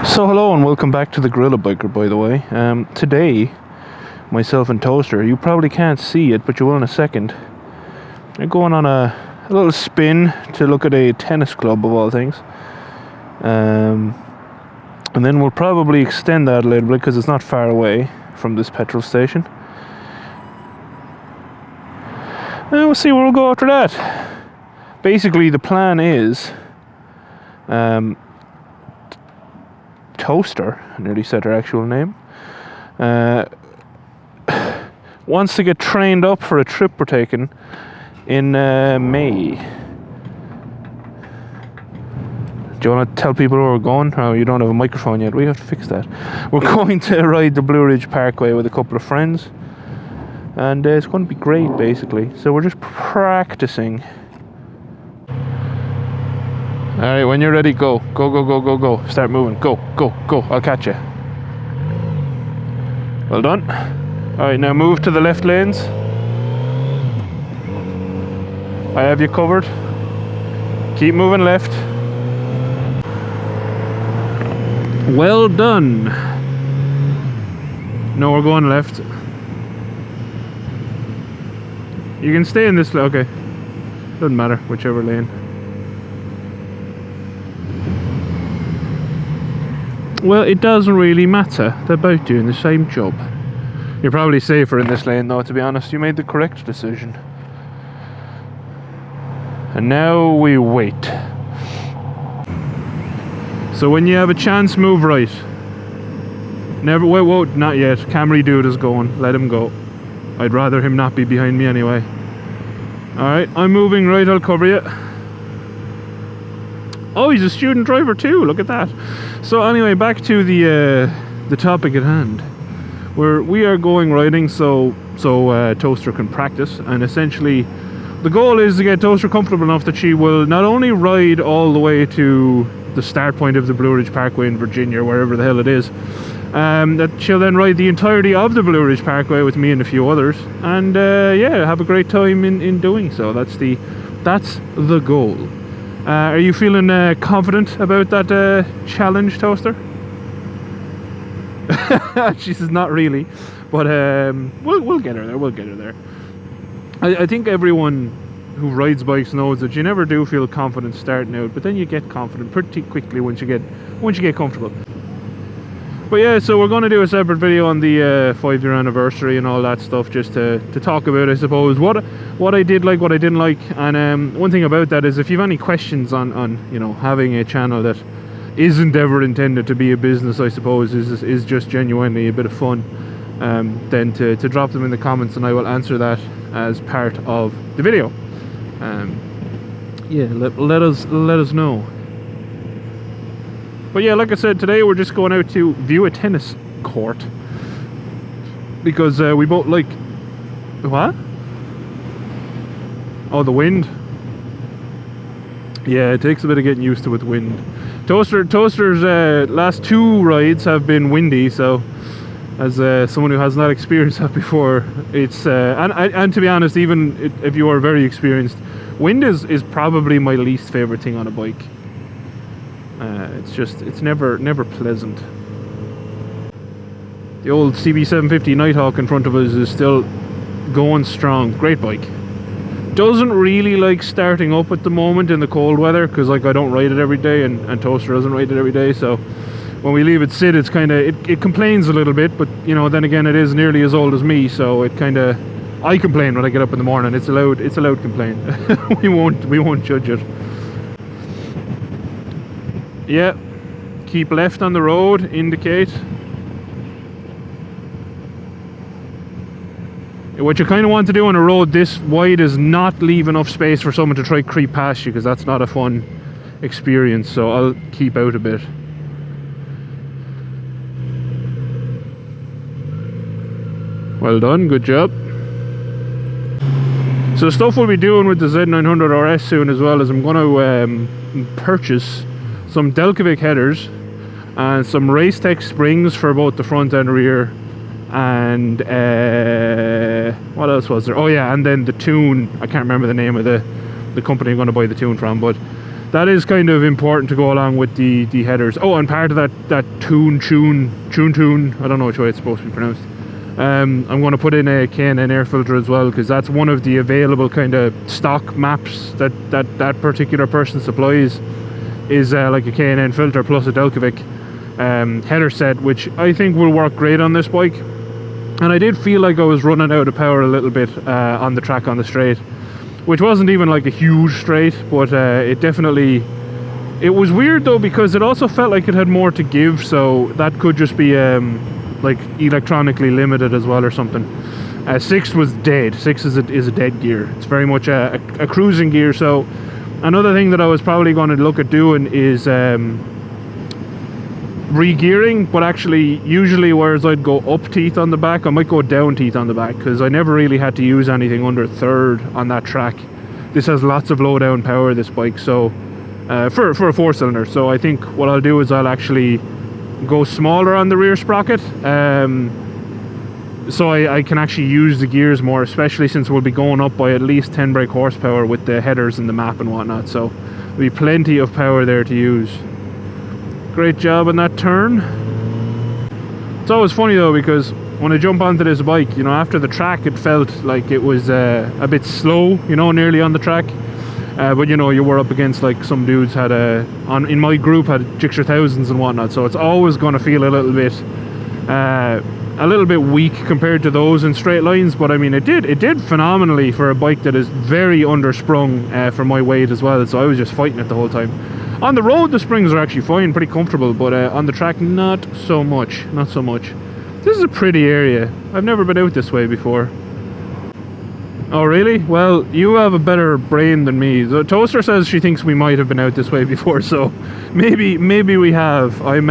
So hello and welcome back to the GorillaBiker, by the way. Today, myself and Toaster, you probably can't see it, but you will in a second. We're going on a little spin to look at a tennis club, of all things. And then we'll probably extend that a little bit because it's not far away from this petrol station. And we'll see where we'll go after that. Basically, the plan is... Toaster, I nearly said her actual name, wants to get trained up for a trip we're taking in May. Do you want to tell people where we're going? Oh, you don't have a microphone yet. We have to fix that. We're going to ride the Blue Ridge Parkway with a couple of friends, and it's going to be great, basically. So we're just practicing. Alright, when you're ready, go. Go, go, go, go, go. Start moving. Go, go, go. I'll catch you. Well done. Alright, now move to the left lanes. I have you covered. Keep moving left. Well done. No, we're going left. You can stay in this lane. Okay. Doesn't matter, whichever lane. Well, it doesn't really matter. They're both doing the same job. You're probably safer in this lane, though, to be honest. You made the correct decision. And now we wait. So when you have a chance, move right. Never... Wait, whoa, not yet. Camry dude is going. Let him go. I'd rather him not be behind me anyway. Alright, I'm moving right. I'll cover you. Oh, he's a student driver too. Look at that. So anyway, back to the topic at hand. We are going riding so Toaster can practice, and essentially the goal is to get Toaster comfortable enough that she will not only ride all the way to the start point of the Blue Ridge Parkway in Virginia, or wherever the hell it is, that she'll then ride the entirety of the Blue Ridge Parkway with me and a few others, and yeah, have a great time in doing so. That's the goal. Are you feeling confident about that challenge, Toaster? She says not really, but we'll get her there. We'll get her there. I think everyone who rides bikes knows that you never do feel confident starting out, but then you get confident pretty quickly once you get comfortable. But yeah, so we're going to do a separate video on the 5-year anniversary and all that stuff, just to talk about, I suppose, what I did like, what I didn't like. And one thing about that is, if you have any questions on you know, having a channel that isn't ever intended to be a business, I suppose, is just genuinely a bit of fun, then to drop them in the comments, and I will answer that as part of the video. Yeah, let us know. But yeah, like I said, today we're just going out to view a tennis court, because we both like... What? Oh, the wind. Yeah, it takes a bit of getting used to with wind. Toaster's last 2 rides have been windy, so as someone who has not experienced that before, it's and to be honest, even if you are very experienced, wind is probably my least favorite thing on a bike. It's never pleasant. The old CB750 Nighthawk in front of us is still going strong. Great bike. Doesn't really like starting up at the moment in the cold weather, because like I don't ride it every day, and Toaster doesn't ride it every day, so when we leave it sit, it's kind of, it complains a little bit, but you know, then again, it is nearly as old as me, so it kind of, I complain when I get up in the morning. It's a loud complaint. we won't judge it. Yeah, keep left on the road, indicate. What you kind of want to do on a road this wide is not leave enough space for someone to try creep past you, because that's not a fun experience, so I'll keep out a bit. Well done, good job. So the stuff we'll be doing with the Z900RS soon as well is I'm going to purchase some Delcovic headers and some Racetech springs for both the front and rear, and what else was there? Oh yeah, and then the tune, I can't remember the name of the company I'm going to buy the tune from, but that is kind of important to go along with the headers. Oh, and part of that tune, I don't know which way it's supposed to be pronounced. I'm going to put in a Canon air filter as well, because that's one of the available kind of stock maps that particular person supplies, is like a Canon filter plus a Delcovic header set, which I think will work great on this bike. And I did feel like I was running out of power a little bit on the track on the straight, which wasn't even like a huge straight, but it definitely, it was weird though, because it also felt like it had more to give, so that could just be like electronically limited as well or something. 6 was dead. 6 is a dead gear. It's very much a cruising gear. So another thing that I was probably going to look at doing is re-gearing, but actually usually whereas I'd go up teeth on the back, I might go down teeth on the back, because I never really had to use anything under third on that track. This has lots of low down power, this bike, so for a 4-cylinder. So I think what I'll do is I'll actually go smaller on the rear sprocket, so I can actually use the gears more, especially since we'll be going up by at least 10 brake horsepower with the headers and the map and whatnot, so there'll be plenty of power there to use. Great job on that turn. It's always funny though, because when I jump onto this bike, you know, after the track it felt like it was a bit slow, you know, nearly on the track. But you know, you were up against like some dudes had in my group had Gixxer 1000s and whatnot, so it's always going to feel a little bit weak compared to those in straight lines. But I mean, it did phenomenally for a bike that is very undersprung for my weight as well, so I was just fighting it the whole time. On the road the springs are actually fine, pretty comfortable, but on the track not so much. This is a pretty area. I've never been out this way before. Oh really? Well, you have a better brain than me. The Toaster says she thinks we might have been out this way before, so maybe we have. I'm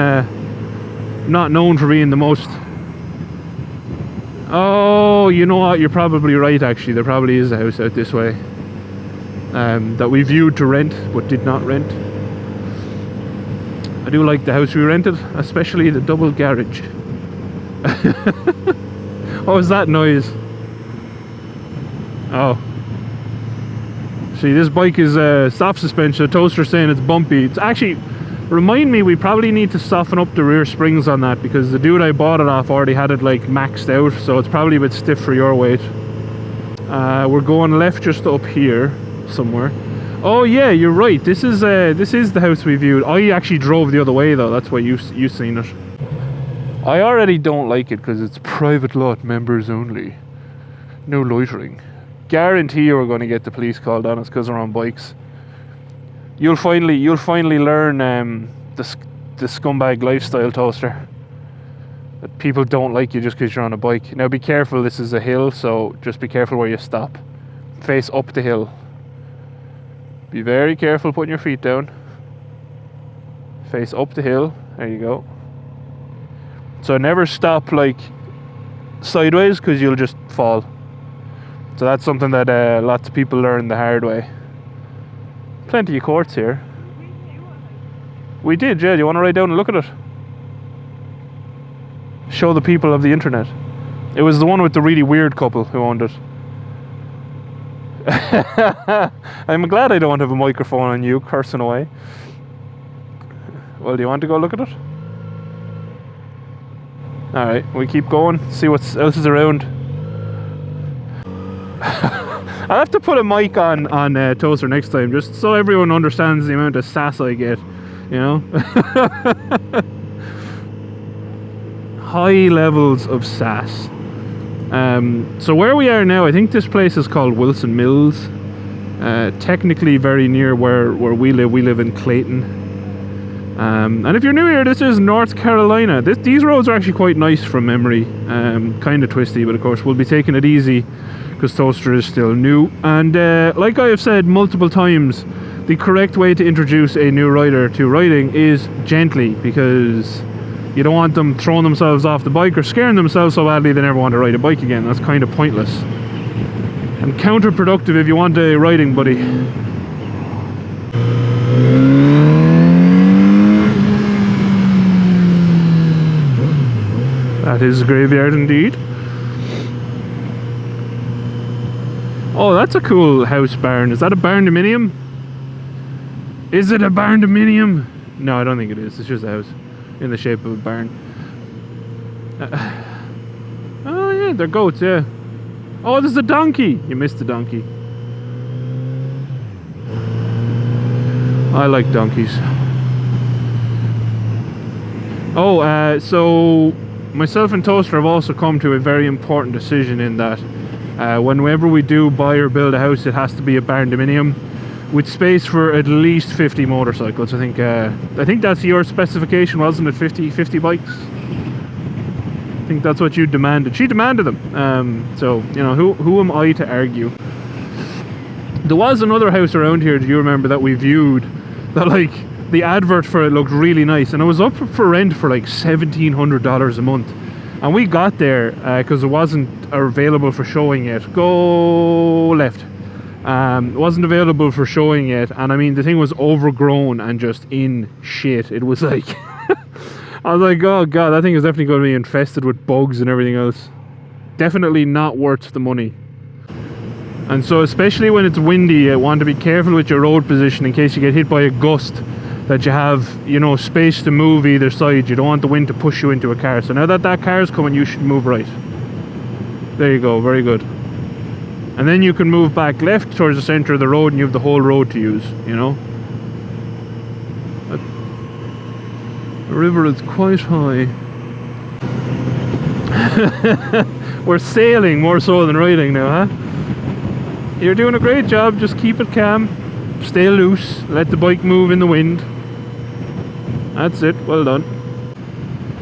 not known for being the most... Oh, you know what, you're probably right actually. There probably is a house out this way that we viewed to rent but did not rent. I do like the house we rented, especially the double garage. What was that noise? Oh, see, this bike is soft suspension. The Toaster's saying it's bumpy. It's actually, remind me, we probably need to soften up the rear springs on that, because the dude I bought it off already had it like maxed out, so it's probably a bit stiff for your weight. We're going left just up here somewhere. Oh yeah, you're right. This is the house we viewed. I actually drove the other way though. That's why you seen it. I already don't like it because it's private lot, members only. No loitering. Guarantee we're going to get the police called on us because we're on bikes. You'll finally learn the scumbag lifestyle, Toaster. That people don't like you just because you're on a bike. Now be careful. This is a hill, so just be careful where you stop. Face up the hill. Be very careful putting your feet down. Face up the hill. There you go. So never stop like sideways, because you'll just fall. So that's something that lots of people learn the hard way. Plenty of courts here. We did, yeah. Do you want to ride down and look at it? Show the people of the internet. It was the one with the really weird couple who owned it. I'm glad I don't have a microphone on you cursing away. Well, do you want to go look at it? Alright, we keep going, see what else is around. I'll have to put a mic on Toaster next time, just so everyone understands the amount of sass I get, you know? High levels of sass. So where we are now, I think this place is called Wilson Mills. Technically very near where we live. We live in Clayton. And if you're new here, this is North Carolina. These roads are actually quite nice from memory. Kind of twisty, but of course we'll be taking it easy because Toaster is still new. And like I have said multiple times, the correct way to introduce a new rider to riding is gently, because you don't want them throwing themselves off the bike or scaring themselves so badly they never want to ride a bike again. That's kind of pointless and counterproductive if you want a riding buddy. That is a graveyard indeed. Oh, that's a cool house barn. Is that a barn dominium? Is it a barn-dominium? No, I don't think it is. It's just a house in the shape of a barn. Oh yeah, they're goats, yeah. Oh, there's a donkey. You missed the donkey. I like donkeys. Oh, so myself and Toaster have also come to a very important decision in that whenever we do buy or build a house, it has to be a barn-dominium with space for at least 50 motorcycles. I think that's your specification, wasn't it? 50 bikes? I think that's what you demanded. She demanded them. So, you know, who am I to argue? There was another house around here, do you remember, that we viewed that, like, the advert for it looked really nice, and it was up for rent for like $1,700 a month. And we got there because it wasn't available for showing yet. Go left. It wasn't available for showing yet, and I mean, the thing was overgrown and just in shit. It was like I was like, oh god, that thing is definitely going to be infested with bugs and everything else. Definitely not worth the money. And so, especially when it's windy, you want to be careful with your road position in case you get hit by a gust, that you have, you know, space to move either side. You don't want the wind to push you into a car. So now that that car is coming, you should move right. There you go, very good. And then you can move back left towards the center of the road, and you have the whole road to use, you know. The river is quite high. We're sailing more so than riding now, huh? You're doing a great job. Just keep it calm, stay loose, let the bike move in the wind. That's it, well done.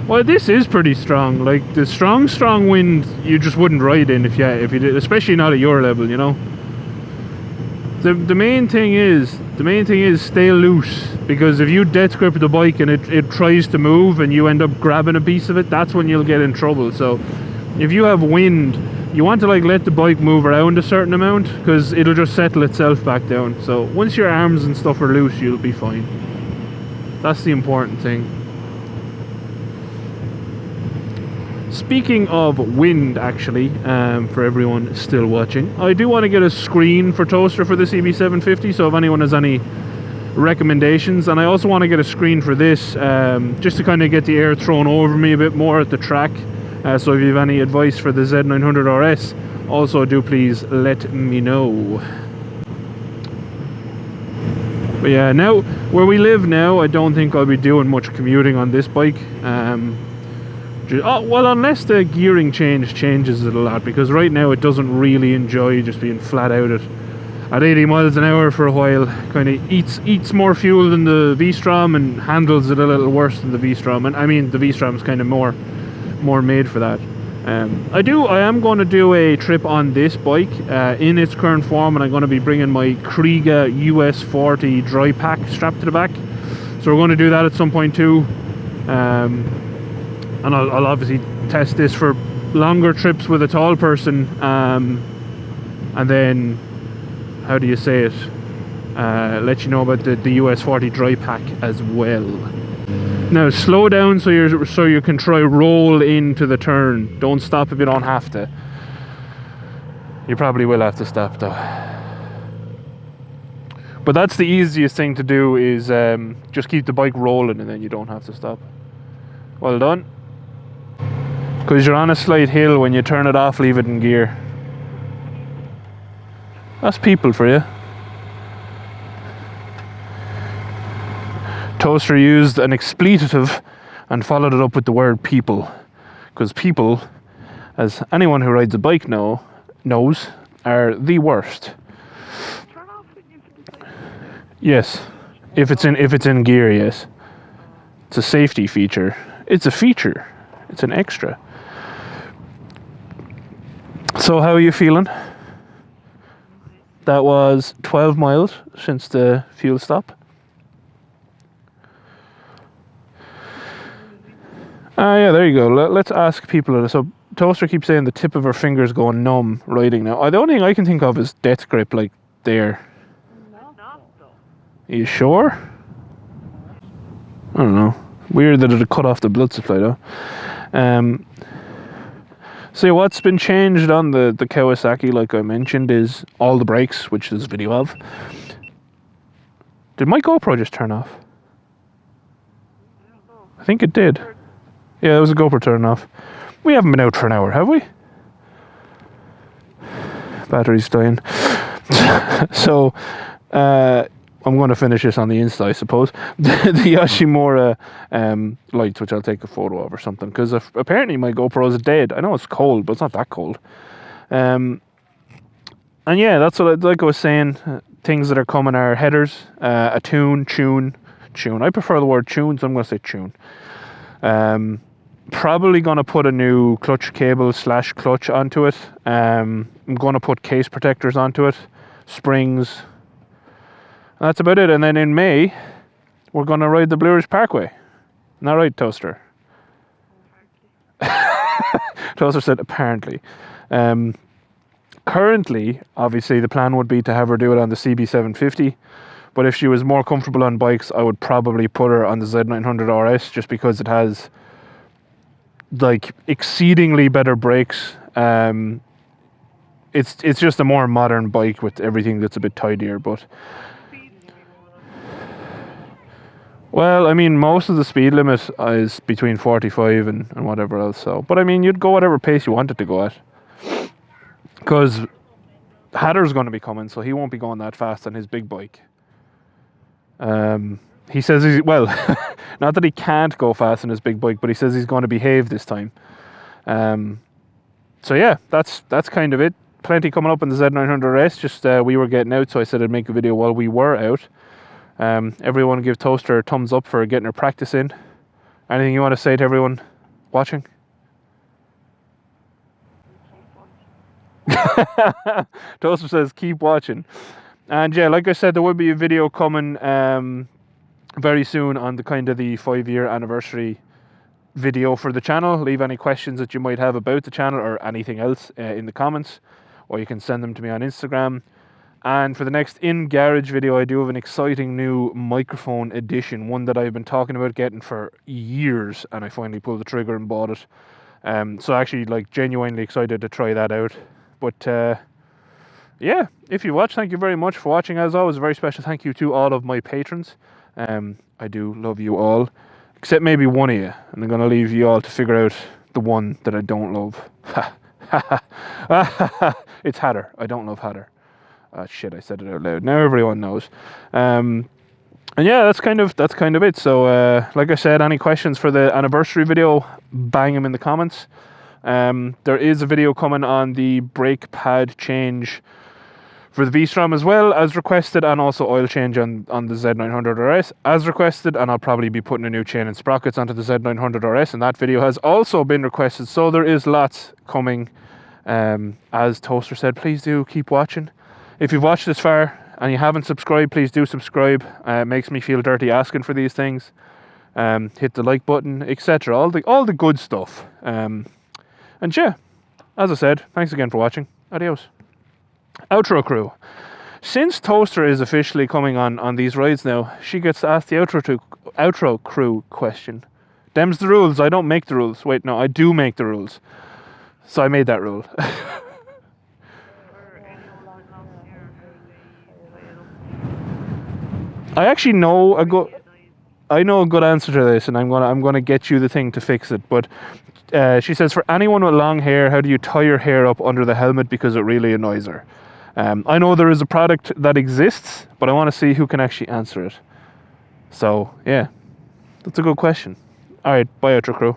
Well, this is pretty strong. Like, the strong wind you just wouldn't ride in if you did, especially not at your level, you know. The main thing is stay loose, because if you death grip the bike and it tries to move and you end up grabbing a piece of it, that's when you'll get in trouble. So if you have wind, you want to like let the bike move around a certain amount, because it'll just settle itself back down. So once your arms and stuff are loose, you'll be fine. That's the important thing. Speaking of wind, actually, for everyone still watching, I do want to get a screen for Toaster for the CB750, so if anyone has any recommendations. And I also want to get a screen for this, just to kind of get the air thrown over me a bit more at the track. So if you have any advice for the Z900RS, also do please let me know. But yeah, now where we live now, I don't think I'll be doing much commuting on this bike. Oh, well, unless the gearing changes it a lot, because right now it doesn't really enjoy just being flat out at 80 miles an hour for a while. Kind of eats more fuel than the V-Strom and handles it a little worse than the V-Strom. And I mean, the V-Strom is kind of more made for that. I am going to do a trip on this bike in its current form, and I'm going to be bringing my Kriega US40 dry pack strapped to the back. So we're going to do that at some point too. And I'll obviously test this for longer trips with a tall person, and then, how do you say it, let you know about the US40 dry pack as well. Now slow down so you can try roll into the turn. Don't stop if you don't have to. You probably will have to stop though. But that's the easiest thing to do, is just keep the bike rolling and then you don't have to stop. Well done. Because you're on a slight hill, when you turn it off, leave it in gear. That's people for you. Toaster used an expletive and followed it up with the word people. Because people, as anyone who rides a bike knows, are the worst. Yes. If it's in gear, yes. It's a safety feature. It's a feature. It's an extra. So how are you feeling? That was 12 miles since the fuel stop. Yeah, there you go. Let's ask people. So Toaster keeps saying the tip of her fingers going numb riding now. The only thing I can think of is death grip, like there. Are you sure? I don't know. Weird that it cut off the blood supply though. So what's been changed on the Kawasaki, like I mentioned, is all the brakes, which there's a video of. Did my GoPro just turn off? I think it did. Yeah, it was a GoPro turning off. We haven't been out for an hour, have we? Battery's dying. So, I'm going to finish this on the Insta, I suppose. The Yoshimura lights, which I'll take a photo of or something, because apparently my GoPro is dead. I know it's cold, but it's not that cold. And yeah, that's what like I was saying. Things that are coming are headers, a tune. I prefer the word tune, so I'm going to say tune. Probably going to put a new clutch cable / clutch onto it. I'm going to put case protectors onto it, springs. That's about it. And then in May, we're going to ride the Blue Ridge Parkway. Not right, Toaster? Toaster said apparently. Currently, obviously, the plan would be to have her do it on the CB750. But if she was more comfortable on bikes, I would probably put her on the Z900RS, just because it has like exceedingly better brakes. It's just a more modern bike with everything that's a bit tidier. But well, I mean, most of the speed limit is between 45 and whatever else. So, but I mean, you'd go whatever pace you wanted to go at, because Hatter's going to be coming, so he won't be going that fast on his big bike. He says he's, well, not that he can't go fast on his big bike, but he says he's going to behave this time. So yeah, that's kind of it. Plenty coming up on the Z900RS. Just we were getting out, so I said I'd make a video while we were out. Everyone give Toaster a thumbs up for getting her practice in. Anything you want to say to everyone watching? Toaster says keep watching. And yeah, like I said, there will be a video coming very soon on the kind of the 5-year anniversary video for the channel. Leave any questions that you might have about the channel or anything else in the comments, or you can send them to me on Instagram. And for the next in-garage video, I do have an exciting new microphone edition, one that I've been talking about getting for years, and I finally pulled the trigger and bought it. So actually, like, genuinely excited to try that out. But yeah, if you watch, thank you very much for watching. As always, a very special thank you to all of my patrons. I do love you all, except maybe one of you, and I'm going to leave you all to figure out the one that I don't love. It's Hatter. I don't love Hatter. Shit, I said it out loud. Now everyone knows. And yeah, that's kind of it. So like I said, any questions for the anniversary video, bang them in the comments. There is a video coming on the brake pad change for the V-Strom as well, as requested, and also oil change on the Z900RS as requested, and I'll probably be putting a new chain and sprockets onto the Z900RS, and that video has also been requested, so there is lots coming. As Toaster said, please do keep watching. If you've watched this far and you haven't subscribed, please do subscribe. It makes me feel dirty asking for these things. Hit the like button, etc. All the good stuff. And yeah, as I said, thanks again for watching. Adios. Outro crew. Since Toaster is officially coming on these rides now, she gets to ask the outro crew question. Them's the rules. I don't make the rules. Wait, no, I do make the rules. So I made that rule. I actually know a good answer to this, and I'm gonna get you the thing to fix it. But she says, for anyone with long hair, how do you tie your hair up under the helmet because it really annoys her? I know there is a product that exists, but I want to see who can actually answer it. So yeah, that's a good question. All right, bye, outro crew.